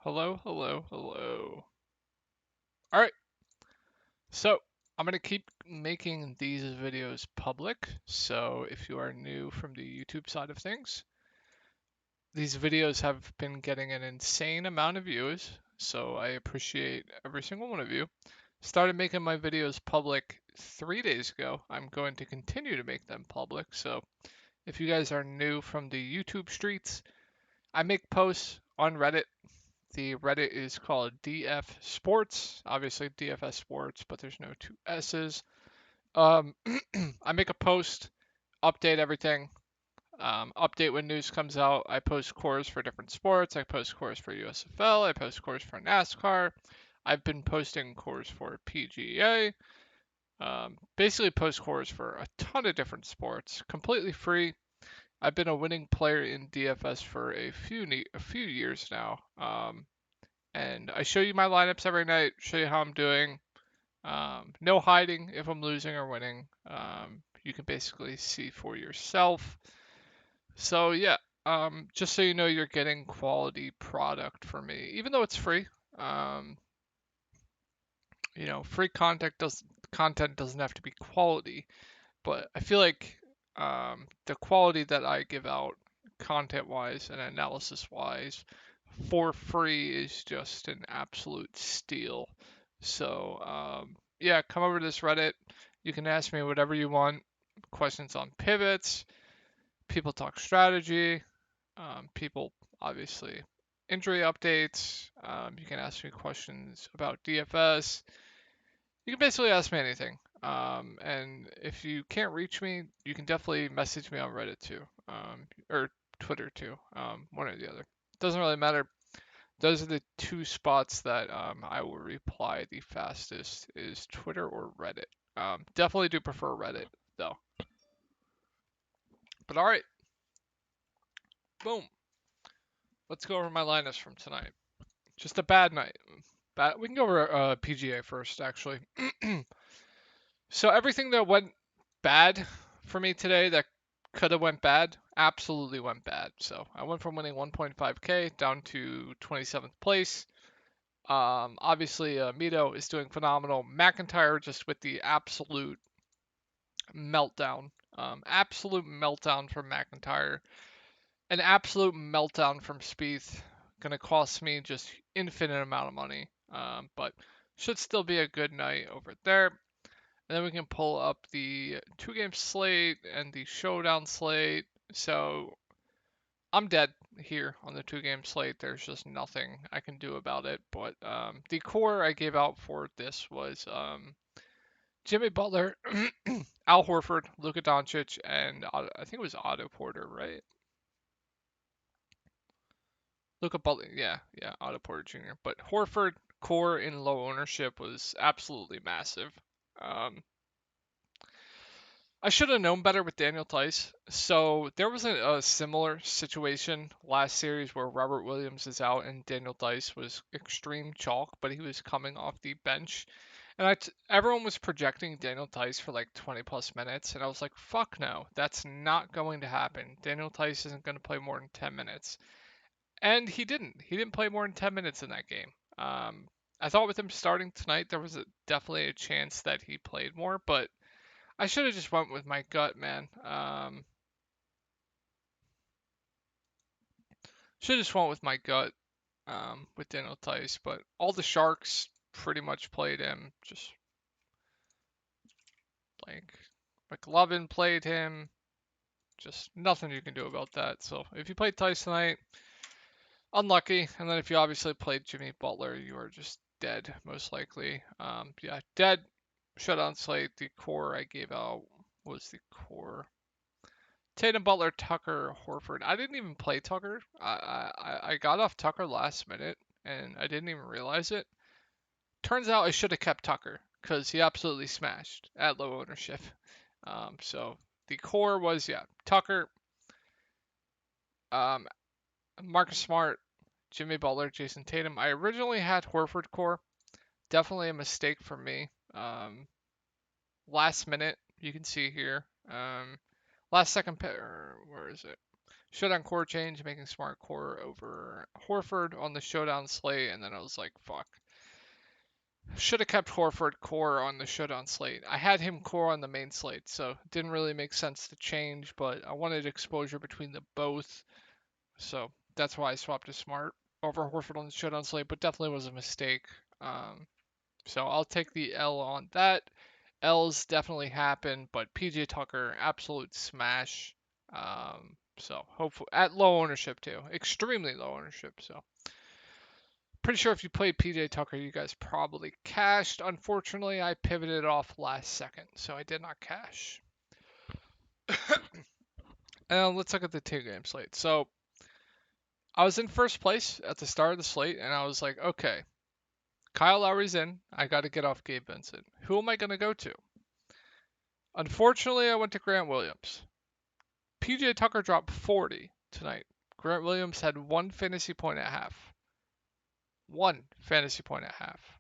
Hello, hello, hello. All right, so I'm going to keep making these videos public. So if you are new from the YouTube side of things, these videos have been getting an insane amount of views. So I appreciate every single one of you. Started making my videos public 3 days ago. I'm going to continue to make them public. So if you guys are new from the YouTube streets, I make posts on Reddit. The Reddit is called DF Sports, obviously DFS Sports, but there's no two S's. Um, I make a post, update everything, update when news comes out. I post scores for different sports. I post scores for USFL. I post scores for NASCAR. I've been posting scores for PGA. Basically, post scores for a ton of different sports, completely free. I've been a winning player in DFS for a few years now. And I show you my lineups every night, show you how I'm doing. No hiding if I'm losing or winning. You can basically see for yourself. So yeah, just so you know, you're getting quality product from me, even though it's free. Um, free content doesn't have to be quality, but I feel like the quality that I give out, content-wise and analysis-wise, for free is just an absolute steal. So, yeah, come over to this Reddit. You can ask me whatever you want. Questions on pivots, people talk strategy, people obviously injury updates. You can ask me questions about DFS. You can basically ask me anything. And if you can't reach me, you can definitely message me on Reddit too, or Twitter too, one or the other. Doesn't really matter. Those are the two spots that I will reply the fastest is Twitter or Reddit. Definitely do prefer Reddit though. But all right, boom. Let's go over my lineups from tonight. Just a bad night. We can go over PGA first, actually. So everything that went bad for me today that could have went bad absolutely went bad. So I went from winning 1.5k down to 27th place. Obviously, Mito is doing phenomenal. McIntyre just with the absolute meltdown. Absolute meltdown from McIntyre. An absolute meltdown from Spieth. Gonna cost me just infinite amount of money. But should still be a good night over there. And then we can pull up the 2 game slate and the Showdown slate. So I'm dead here on the 2 game slate. There's just nothing I can do about it. But the core I gave out for this was Jimmy Butler, Al Horford, Luka Doncic, and I think it was Otto Porter, right? Luka Butler, yeah, Otto Porter Jr. But Horford core in low ownership was absolutely massive. Um, I should have known better with Daniel Tice. So there was a similar situation last series where Robert Williams is out and Daniel Tice was extreme chalk, but he was coming off the bench. And everyone was projecting Daniel Tice for like 20 plus minutes, and I was like, fuck no, that's not going to happen. Daniel Tice isn't going to play more than 10 minutes. And he didn't. He didn't play more than 10 minutes in that game. I thought with him starting tonight, there was definitely a chance that he played more, but I should have just went with my gut, man. Should have just went with my gut with Daniel Tice, but all the Sharks pretty much played him. Just like McLovin played him. Just nothing you can do about that. So if you played Tice tonight, unlucky. And then if you obviously played Jimmy Butler, you are just dead, most likely. Yeah, dead. Shut on slate. The core I gave out was the core. Tatum, Butler, Tucker, Horford. I didn't even play Tucker. I got off Tucker last minute and I didn't even realize it. Turns out I should have kept Tucker because he absolutely smashed at low ownership. So the core was Tucker, um, Marcus Smart, Jimmy Butler, Jason Tatum. I originally had Horford core. Definitely a mistake for me. Last minute, you can see here. Last second, where is it? Showdown core change, making Smart core over Horford on the Showdown slate, and then I was like, fuck. Should have kept Horford core on the Showdown slate. I had him core on the main slate, so it didn't really make sense to change, but I wanted exposure between the both, so that's why I swapped to Smart over Horford on the Showdown slate, but definitely was a mistake. So I'll take the L on that. L's definitely happen, but PJ Tucker, absolute smash. So hopefully at low ownership too, extremely low ownership. So pretty sure if you played PJ Tucker, you guys probably cashed. Unfortunately, I pivoted off last second, so I did not cash. And let's look at the 2-game slate. So I was in first place at the start of the slate, and I was like, okay, Kyle Lowry's in. I got to get off Gabe Vincent. Who am I going to go to? Unfortunately, I went to Grant Williams. PJ Tucker dropped 40 tonight. Grant Williams had 1 fantasy point and a half. 1 fantasy point and a half.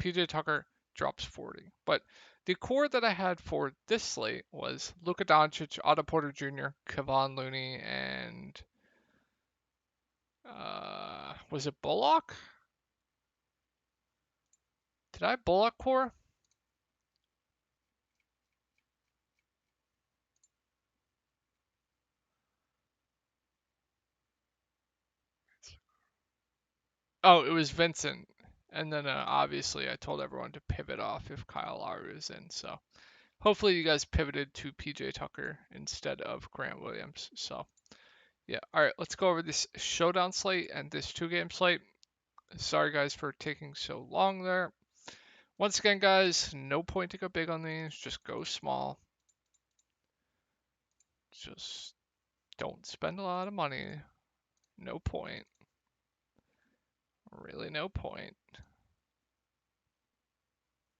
PJ Tucker drops 40. But the core that I had for this slate was Luka Doncic, Otto Porter Jr., Kevon Looney, and was it Bullock? Did I Bullock core? Oh, it was Vincent. And then obviously I told everyone to pivot off if Kyle Lowry was in. So hopefully you guys pivoted to PJ Tucker instead of Grant Williams. So yeah, all right, let's go over this Showdown slate and this 2-game slate. Sorry guys for taking so long there. Once again, guys, no point to go big on these. Just go small. Just don't spend a lot of money. No point. Really no point.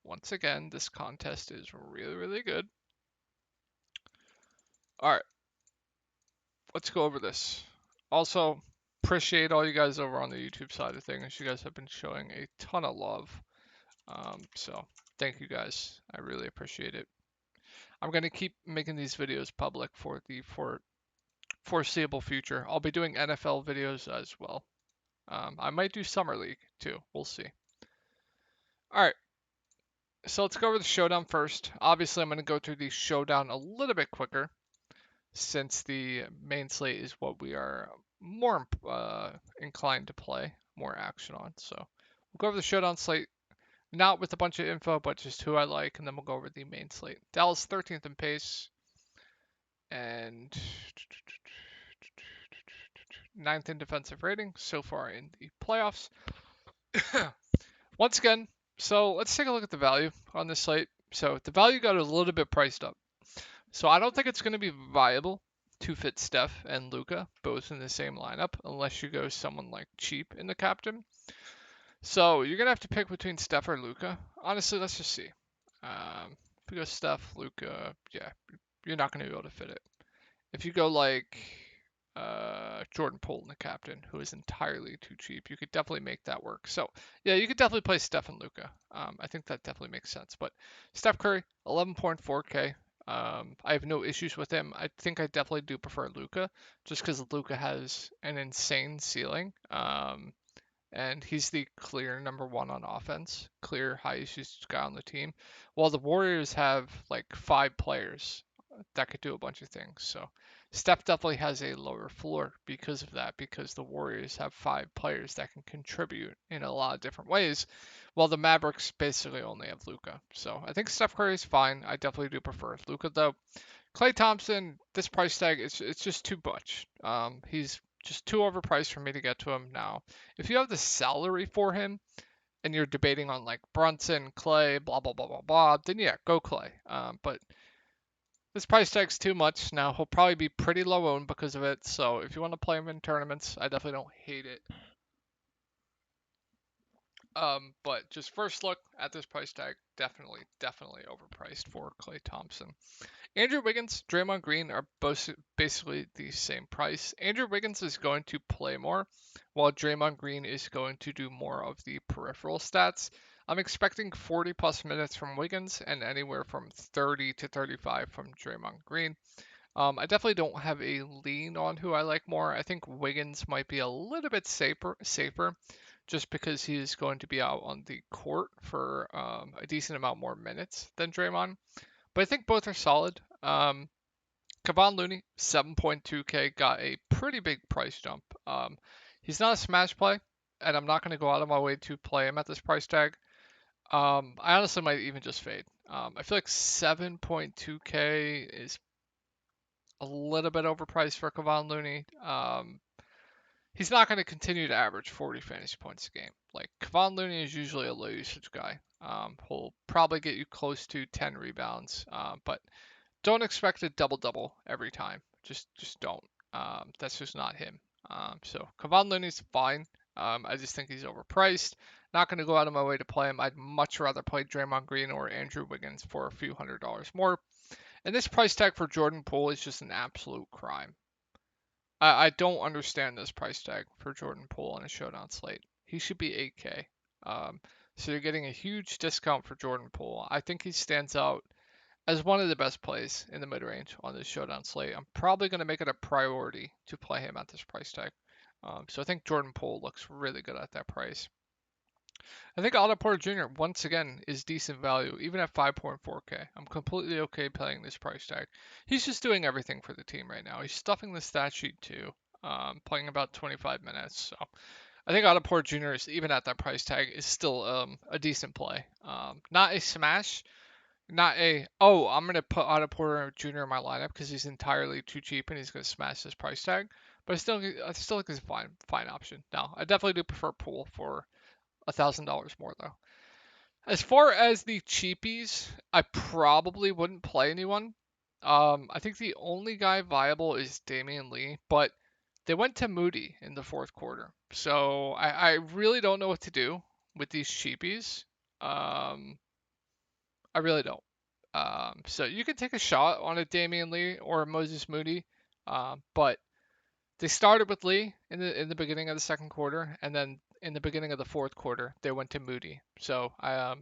Once again, this contest is really, really good. All right, let's go over this. Also, appreciate all you guys over on the YouTube side of things. You guys have been showing a ton of love. So thank you guys. I really appreciate it. I'm going to keep making these videos public for the foreseeable future. I'll be doing NFL videos as well. I might do Summer League too. We'll see. All right. So let's go over the Showdown first. Obviously, I'm going to go through the Showdown a little bit quicker since the main slate is what we are more inclined to play, more action on. So we'll go over the Showdown slate, not with a bunch of info, but just who I like, and then we'll go over the main slate. Dallas 13th in pace and 9th in defensive rating so far in the playoffs. Once again, so let's take a look at the value on this slate. So the value got a little bit priced up. So I don't think it's going to be viable to fit Steph and Luka both in the same lineup unless you go someone like cheap in the captain. So you're going to have to pick between Steph or Luka. Honestly, let's just see. If you go Steph, Luka, yeah, you're not going to be able to fit it. If you go like Jordan Poole in the captain, who is entirely too cheap, you could definitely make that work. So yeah, you could definitely play Steph and Luka. I think that definitely makes sense. But Steph Curry, 11.4K. I have no issues with him. I think I definitely do prefer Luka, just because Luka has an insane ceiling. And he's the clear number one on offense, clear highest usage guy on the team. While the Warriors have like 5 players that could do a bunch of things. So Steph definitely has a lower floor because of that, because the Warriors have 5 players that can contribute in a lot of different ways, while the Mavericks basically only have Luka. So I think Steph Curry is fine. I definitely do prefer Luka though. Klay Thompson, this price tag, it's just too much. He's just too overpriced for me to get to him now. If you have the salary for him and you're debating on like Brunson, Klay, blah blah blah blah blah, then yeah, go Klay. But this price tag's too much. Now he'll probably be pretty low owned because of it. So if you want to play him in tournaments, I definitely don't hate it. But just first look at this price tag, definitely overpriced for Klay Thompson. Andrew Wiggins, Draymond Green are both basically the same price. Andrew Wiggins is going to play more, while Draymond Green is going to do more of the peripheral stats. I'm expecting 40 plus minutes from Wiggins and anywhere from 30 to 35 from Draymond Green. I definitely don't have a lean on who I like more. I think Wiggins might be a little bit safer, just because he's going to be out on the court for a decent amount more minutes than Draymond. But I think both are solid. Kevon Looney, 7.2K, got a pretty big price jump. He's not a smash play, and I'm not going to go out of my way to play him at this price tag. I honestly might even just fade. I feel like 7.2K is a little bit overpriced for Kevon Looney. He's not going to continue to average 40 fantasy points a game. Like, Kevon Looney is usually a low usage guy. He'll probably get you close to 10 rebounds, but don't expect a double double every time. Just don't. That's just not him. So Kevon Looney's fine. I just think he's overpriced. Not going to go out of my way to play him. I'd much rather play Draymond Green or Andrew Wiggins for a few $100s more. And this price tag for Jordan Poole is just an absolute crime. I don't understand this price tag for Jordan Poole on a Showdown slate. He should be 8K. So you're getting a huge discount for Jordan Poole. I think he stands out as one of the best plays in the mid-range on this Showdown slate. I'm probably going to make it a priority to play him at this price tag. So I think Jordan Poole looks really good at that price. I think Otto Porter Jr. once again is decent value, even at 5.4K. I'm completely okay paying this price tag. He's just doing everything for the team right now. He's stuffing the stat sheet too, playing about 25 minutes. So I think Otto Porter Jr. is even at that price tag is still a decent play. Not a smash, not a I'm gonna put Otto Porter Jr. in my lineup because he's entirely too cheap and he's gonna smash this price tag. But I still think it's a fine option. Now I definitely do prefer Poole for $1,000 more though. As far as the cheapies, I probably wouldn't play anyone. I think the only guy viable is Damian Lee, but they went to Moody in the fourth quarter. So I really don't know what to do with these cheapies. Um, I really don't. So you can take a shot on a Damian Lee or a Moses Moody, but they started with Lee in the beginning of the second quarter, and then in the beginning of the fourth quarter they went to Moody. So I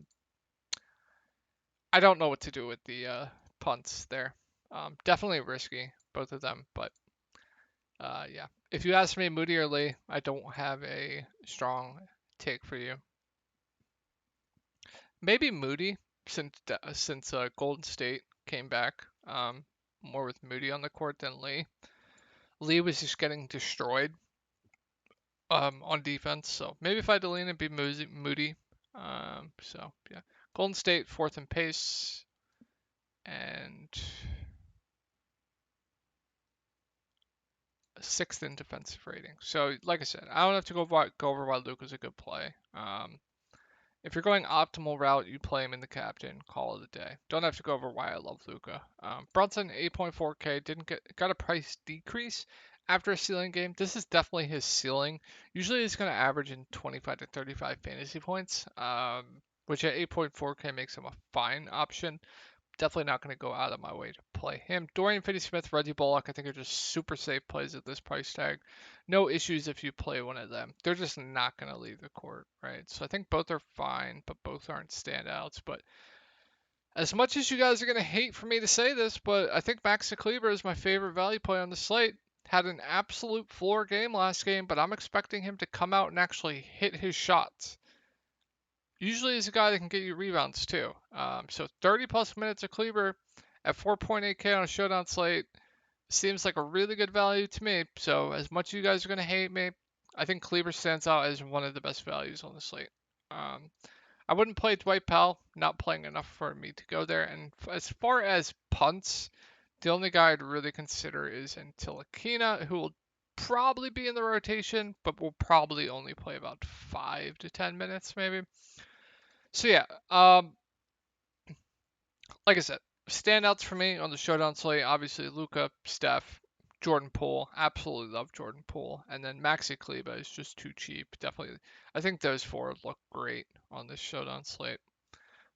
don't know what to do with the punts there. Definitely risky, both of them, but yeah. If you ask me, Moody or Lee, I don't have a strong take for you. Maybe Moody, since Golden State came back, more with Moody on the court than Lee. Lee was just getting destroyed on defense, so maybe if I had to lean, it'd be Moody. So yeah, Golden State fourth in pace and sixth in defensive rating. So like I said, I don't have to go over why Luka's a good play. If you're going optimal route, you play him in the captain, call it a day. Don't have to go over why I love Luka. Brunson 8.4K got a price decrease after a ceiling game. This is definitely his ceiling. Usually he's going to average in 25 to 35 fantasy points, which at 8.4K makes him a fine option. Definitely not going to go out of my way to play him. Dorian Finney-Smith, Reggie Bullock, I think are just super safe plays at this price tag. No issues if you play one of them. They're just not going to leave the court, right? So I think both are fine, but both aren't standouts. But as much as you guys are going to hate for me to say this, but I think Maxi Kleber is my favorite value play on the slate. Had an absolute floor game last game, but I'm expecting him to come out and actually hit his shots. Usually he's a guy that can get you rebounds too. So 30 plus minutes of Kleber at 4.8K on a Showdown slate seems like a really good value to me. So as much as you guys are going to hate me, I think Kleber stands out as one of the best values on the slate. I wouldn't play Dwight Powell, not playing enough for me to go there. And as far as punts, the only guy I'd really consider is Ntilikina, who will probably be in the rotation, but will probably only play about 5 to 10 minutes maybe. So yeah, like I said, standouts for me on the Showdown slate, obviously Luka, Steph, Jordan Poole. Absolutely love Jordan Poole. And then Maxi Kleber is just too cheap. Definitely, I think those four look great on this Showdown slate.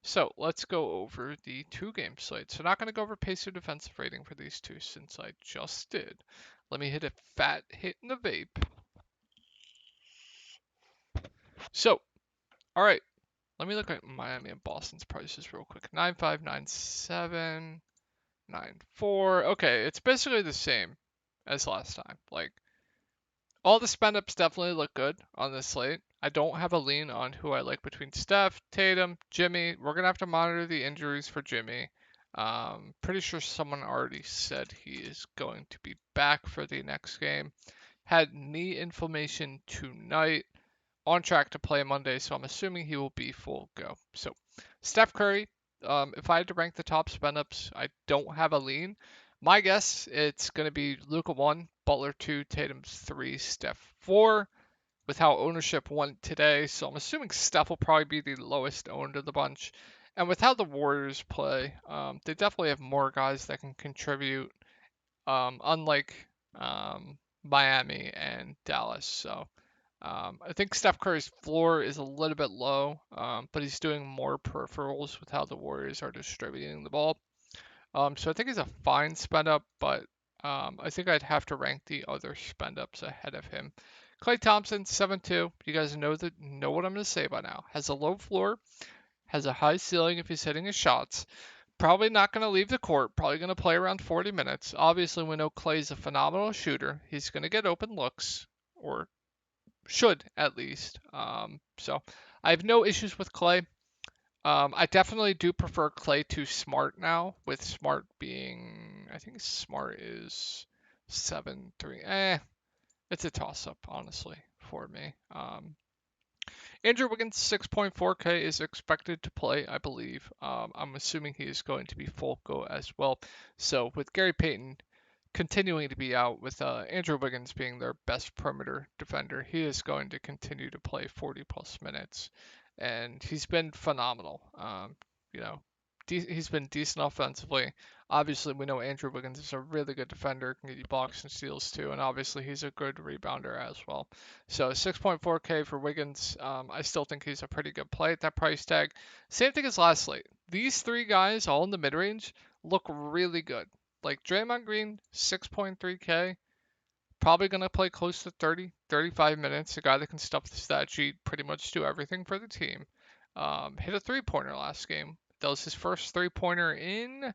So let's go over the two-game slate. So not going to go over pace or defensive rating for these two since I just did. Let me hit a fat hit in the vape. So, all right. Let me look at Miami and Boston's prices real quick. 9597. 9.4. Okay, it's basically the same as last time. Like, all the spend ups definitely look good on this slate. I don't have a lean on who I like between Steph, Tatum, Jimmy. We're gonna have to monitor the injuries for Jimmy. Pretty sure someone already said he is going to be back for the next game. Had knee inflammation tonight. On track to play Monday, so I'm assuming he will be full go. So Steph Curry, if I had to rank the top spend ups, I don't have a lean. My guess it's going to be Luka 1, Butler 2, Tatum 3, Steph 4, with how ownership went today. So I'm assuming Steph will probably be the lowest owned of the bunch. And with how the Warriors play, they definitely have more guys that can contribute, unlike Miami and Dallas. So I think Steph Curry's floor is a little bit low, but he's doing more peripherals with how the Warriors are distributing the ball. So I think he's a fine spend up, but I think I'd have to rank the other spend ups ahead of him. Klay Thompson, 7-2. You guys know what I'm going to say by now. Has a low floor, has a high ceiling if he's hitting his shots. Probably not going to leave the court. Probably going to play around 40 minutes. Obviously, we know Klay's a phenomenal shooter. He's going to get open looks, or should at least. So I have no issues with Klay. I definitely do prefer Klay to Smart now, with Smart being, I think Smart is 7-3. It's a toss up, honestly, for me. Andrew Wiggins, 6.4K is expected to play, I believe. I'm assuming he is going to be full go as well. So with Gary Payton continuing to be out, with Andrew Wiggins being their best perimeter defender, he is going to continue to play 40 plus minutes, and he's been phenomenal. You know, he's been decent offensively. Obviously, we know Andrew Wiggins is a really good defender, can get you blocks and steals too, and obviously he's a good rebounder as well. So 6.4K for Wiggins. I still think he's a pretty good play at that price tag. Same thing as last slate. These three guys, all in the mid range, look really good. Like Draymond Green, 6.3K, probably going to play close to 30, 35 minutes. A guy that can stuff the stat sheet, pretty much do everything for the team. Hit a three-pointer last game. That was his first three-pointer in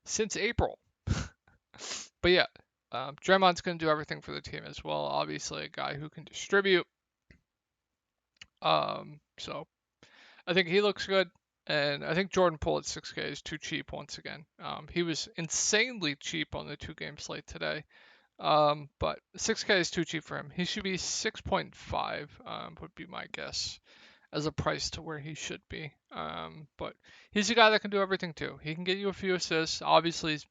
since April. But yeah, Draymond's going to do everything for the team as well. Obviously, a guy who can distribute. So I think he looks good. And I think Jordan Poole at 6K is too cheap once again. He was insanely cheap on the 2 game slate today. But 6K is too cheap for him. He should be 6.5, would be my guess, as a price to where he should be. But he's a guy that can do everything too. He can get you a few assists. Obviously, he's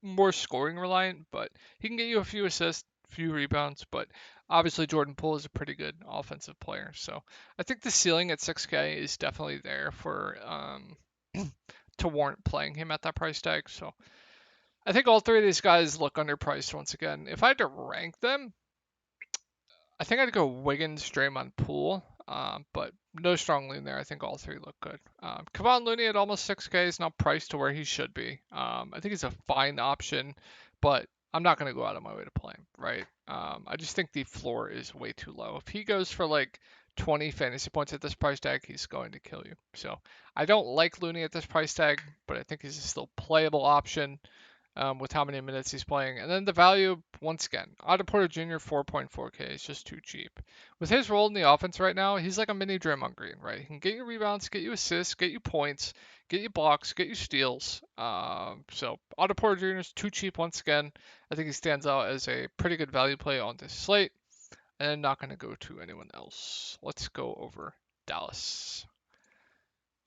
more scoring reliant, but he can get you a few assists, few rebounds. But obviously, Jordan Poole is a pretty good offensive player. So I think the ceiling at 6K is definitely there for to warrant playing him at that price tag. So I think all three of these guys look underpriced once again. If I had to rank them, I think I'd go Wiggins, Draymond, Poole, but no strong lean there. I think all three look good. Kevon Looney at almost 6K is not priced to where he should be. I think he's a fine option, but I'm not going to go out of my way to play him, right? I just think the floor is way too low. If he goes for like 20 fantasy points at this price tag, he's going to kill you. So I don't like Looney at this price tag, but I think he's a still playable option. With how many minutes he's playing. And then the value, once again, Otto Porter Jr. 4.4K is just too cheap. With his role in the offense right now, he's like a mini Draymond Green, right? He can get you rebounds, get you assists, get you points, get you blocks, get you steals. So Otto Porter Jr. is too cheap once again. I think he stands out as a pretty good value play on this slate. And I'm not going to go to anyone else. Let's go over Dallas.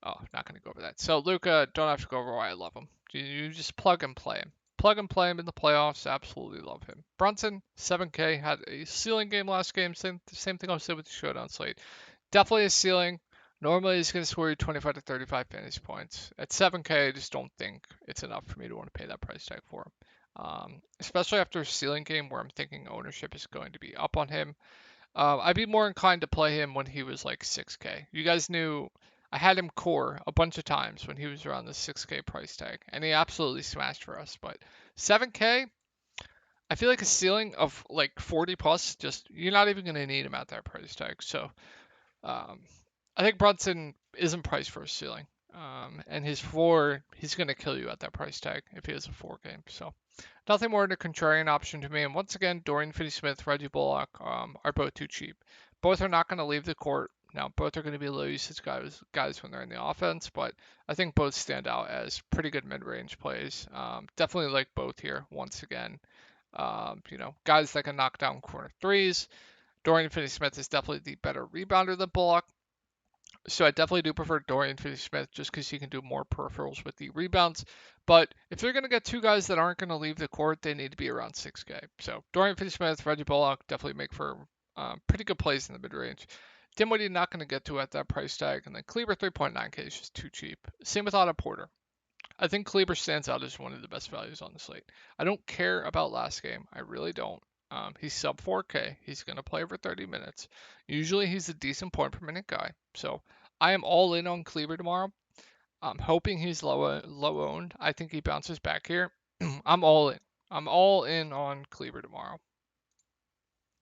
Oh, not going to go over that. So Luka, don't have to go over why I love him. You just plug and play him. Plug and play him in the playoffs. Absolutely love him. Brunson, 7K, had a ceiling game last game. Same thing I'll say with the Showdown slate. Definitely a ceiling. Normally he's going to score you 25 to 35 fantasy points. At 7K, I just don't think it's enough for me to want to pay that price tag for him. Especially after a ceiling game where I'm thinking ownership is going to be up on him. I'd be more inclined to play him when he was like 6K. You guys knew I had him core a bunch of times when he was around the 6K price tag, and he absolutely smashed for us. But 7K, I feel like a ceiling of like 40 plus, just you're not even going to need him at that price tag. So I think Brunson isn't priced for a ceiling. And his floor, he's going to kill you at that price tag if he has a 4 game. So nothing more than a contrarian option to me. And once again, Dorian Finney-Smith, Reggie Bullock are both too cheap. Both are not going to leave the court. Now, both are going to be low usage guys when they're in the offense, but I think both stand out as pretty good mid-range plays. Definitely like both here once again. Guys that can knock down corner threes. Dorian Finney-Smith is definitely the better rebounder than Bullock. So I definitely do prefer Dorian Finney-Smith just because he can do more peripherals with the rebounds. But if they're going to get two guys that aren't going to leave the court, they need to be around 6K. So Dorian Finney-Smith, Reggie Bullock definitely make for pretty good plays in the mid-range. Dinwiddie not going to get to at that price tag. And then Kleber 3.9K is just too cheap. Same with Otto Porter. I think Kleber stands out as one of the best values on the slate. I don't care about last game. I really don't. He's sub 4K. He's going to play over 30 minutes. Usually he's a decent point per minute guy. So I am all in on Kleber tomorrow. I'm hoping he's low owned. I think he bounces back here. I'm all in. I'm all in on Kleber tomorrow.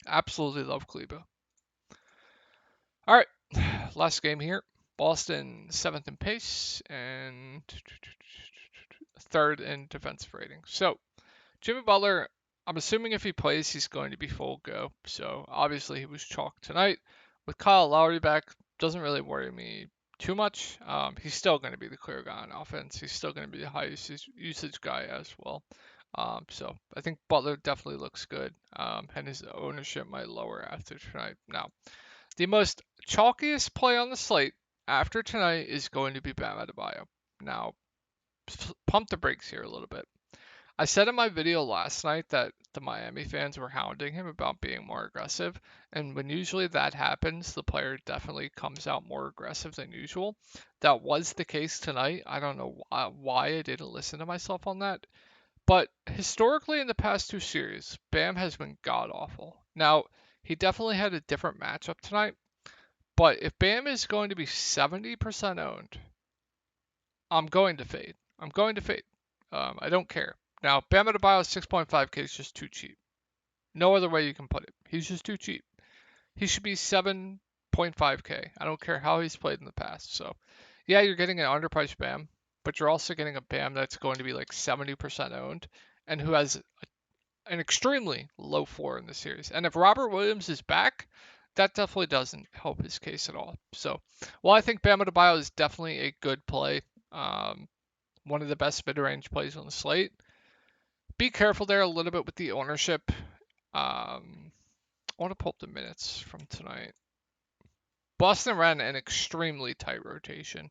Absolutely love Kleber. All right, last game here. Boston 7th in pace and 3rd in defensive rating. So Jimmy Butler, I'm assuming if he plays, he's going to be full go. So obviously he was chalked tonight. With Kyle Lowry back, doesn't really worry me too much. He's still going to be the clear guy on offense. He's still going to be the high usage guy as well. So I think Butler definitely looks good, and his ownership might lower after tonight. Now, the most chalkiest play on the slate after tonight is going to be Bam Adebayo. Now, pump the brakes here a little bit. I said in my video last night that the Miami fans were hounding him about being more aggressive, and when usually that happens, the player definitely comes out more aggressive than usual. That was the case tonight. I don't know why I didn't listen to myself on that, but historically in the past 2 series, Bam has been god awful. Now, he definitely had a different matchup tonight, but if Bam is going to be 70% owned, I'm going to fade. I'm going to fade. I don't care. Now, Bam Adebayo 6.5K is just too cheap. No other way you can put it. He's just too cheap. He should be 7.5K. I don't care how he's played in the past. So, yeah, you're getting an underpriced Bam, but you're also getting a Bam that's going to be like 70% owned and who has an extremely low floor in the series. And if Robert Williams is back, that definitely doesn't help his case at all. So, while I think Bam Adebayo is definitely a good play, one of the best mid-range plays on the slate, be careful there a little bit with the ownership. I want to pull up the minutes from tonight. Boston ran an extremely tight rotation.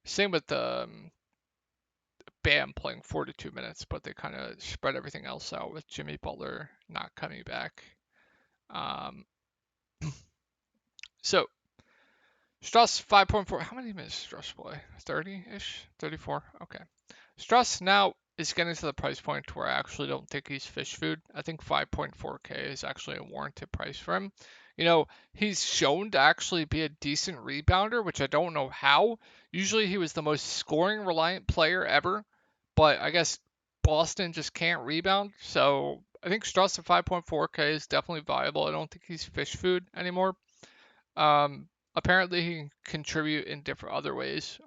Same with Bam playing 42 minutes, but they kind of spread everything else out with Jimmy Butler not coming back. So Struss 5.4. How many minutes does Struss play? 30-ish? 34? Okay. Struss now is getting to the price point where I actually don't think he's fish food. I think 5.4K is actually a warranted price for him. He's shown to actually be a decent rebounder, which I don't know how. Usually he was the most scoring reliant player ever, but I guess Boston just can't rebound. So I think Struss at 5.4K is definitely viable. I don't think he's fish food anymore. Apparently he can contribute in different other ways.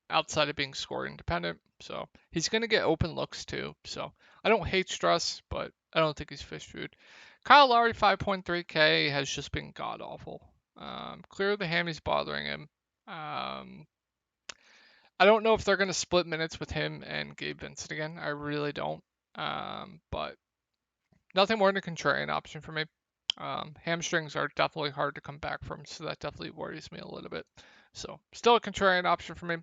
Outside of being score independent. So he's going to get open looks too. So I don't hate Struss, but I don't think he's fish food. Kyle Lowry 5.3K has just been god awful. Clearly the hammy's bothering him. I don't know if they're going to split minutes with him and Gabe Vincent again. I really don't. But nothing more than a contrarian option for me. Hamstrings are definitely hard to come back from, so that definitely worries me a little bit. So still a contrarian option for me.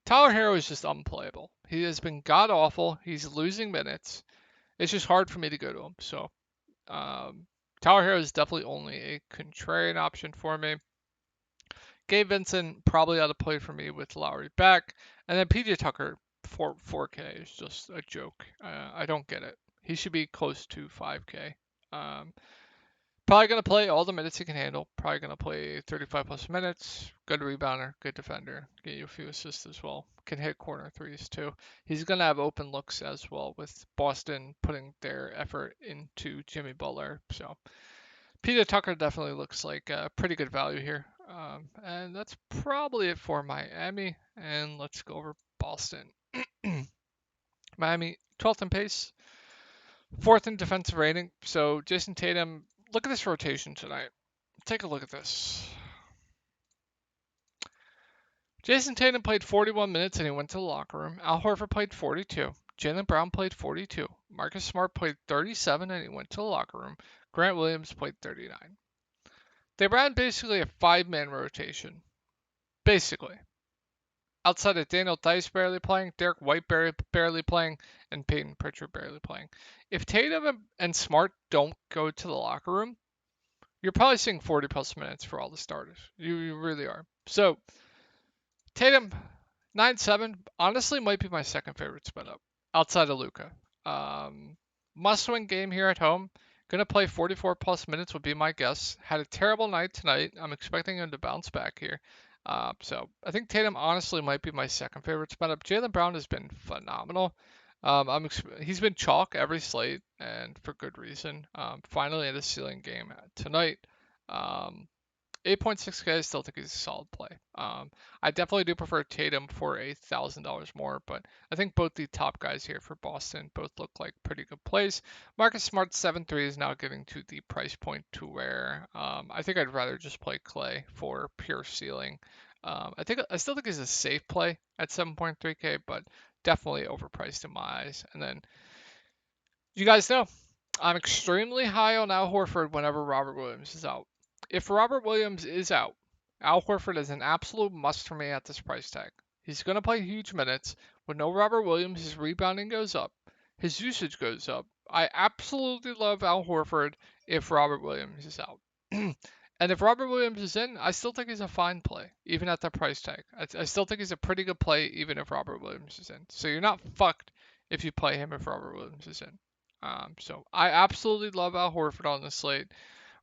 Tyler HERRO is just unplayable. He has been god awful. He's losing minutes. It's just hard for me to go to him. So Tyler HERRO is definitely only a contrarian option for me. Gabe Vincent probably ought to play for me with Lowry back. And then PJ Tucker 4K is just a joke. I don't get it. He should be close to 5K. Probably going to play all the minutes he can handle. Probably going to play 35 plus minutes. Good rebounder, good defender. Get you a few assists as well. Can hit corner threes too. He's going to have open looks as well with Boston putting their effort into Jimmy Butler. So PJ Tucker definitely looks like a pretty good value here. And that's probably it for Miami. And let's go over Boston. Miami, 12th in pace, 4th in defensive rating. So Jason Tatum, look at this rotation tonight. Take a look at this. Jason Tatum played 41 minutes and he went to the locker room. Al Horford played 42. Jaylen Brown played 42. Marcus Smart played 37 and he went to the locker room. Grant Williams played 39. They ran basically a 5-man rotation. Basically. Outside of Daniel Dice barely playing, Derek White barely playing, and Peyton Pritchard barely playing. If Tatum and Smart don't go to the locker room, you're probably seeing 40 plus minutes for all the starters. You really are. So Tatum, 9-7, honestly might be my second favorite split up outside of Luka. Must-win game here at home. Gonna play 44 plus minutes would be my guess. Had a terrible night tonight. I'm expecting him to bounce back here. So I think Tatum honestly might be my second favorite spot up. Jaylen Brown has been phenomenal. He's been chalk every slate and for good reason. Finally at a ceiling game tonight. Um, 8.6K, I still think he's a solid play. I definitely do prefer Tatum for $1,000 more, but I think both the top guys here for Boston both look like pretty good plays. Marcus Smart 7-3 is now getting to the price point to where I think I'd rather just play Clay for pure ceiling. I still think he's a safe play at 7.3K, but definitely overpriced in my eyes. And then you guys know I'm extremely high on Al Horford whenever Robert Williams is out. If Robert Williams is out, Al Horford is an absolute must for me at this price tag. He's going to play huge minutes. With no Robert Williams, his rebounding goes up, his usage goes up. I absolutely love Al Horford if Robert Williams is out. And if Robert Williams is in, I still think he's a fine play, even at that price tag. I still think he's a pretty good play, even if Robert Williams is in. So you're not fucked if you play him if Robert Williams is in. So I absolutely love Al Horford on the slate.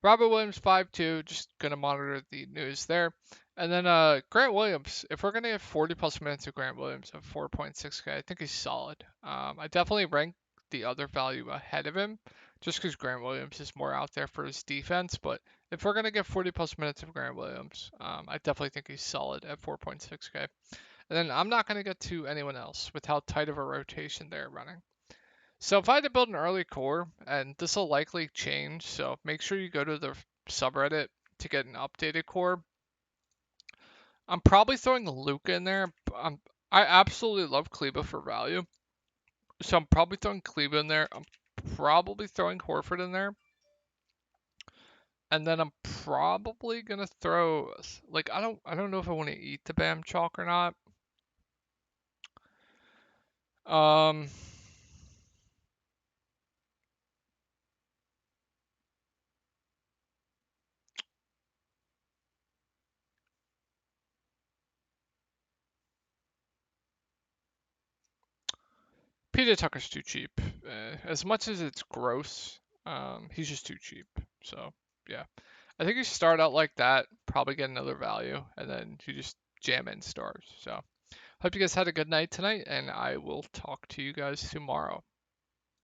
Robert Williams 5-2, just gonna monitor the news there. And then Grant Williams, if we're gonna get 40 plus minutes of Grant Williams at 4.6K, I think he's solid. I definitely rank the other value ahead of him, just because Grant Williams is more out there for his defense. But if we're gonna get 40 plus minutes of Grant Williams, I definitely think he's solid at 4.6K. And then I'm not gonna get to anyone else with how tight of a rotation they're running. So if I had to build an early core, and this will likely change, so make sure you go to the subreddit to get an updated core. I'm probably throwing Luka in there. I absolutely love Kleba for value, so I'm probably throwing Kleba in there. I'm probably throwing Horford in there, and then I'm probably gonna throw like I don't know if I want to eat the Bam chalk or not. Um, PJ Tucker's too cheap. As much as it's gross, he's just too cheap. So yeah, I think you start out like that, probably get another value, and then you just jam in stars. So hope you guys had a good night tonight, and I will talk to you guys tomorrow.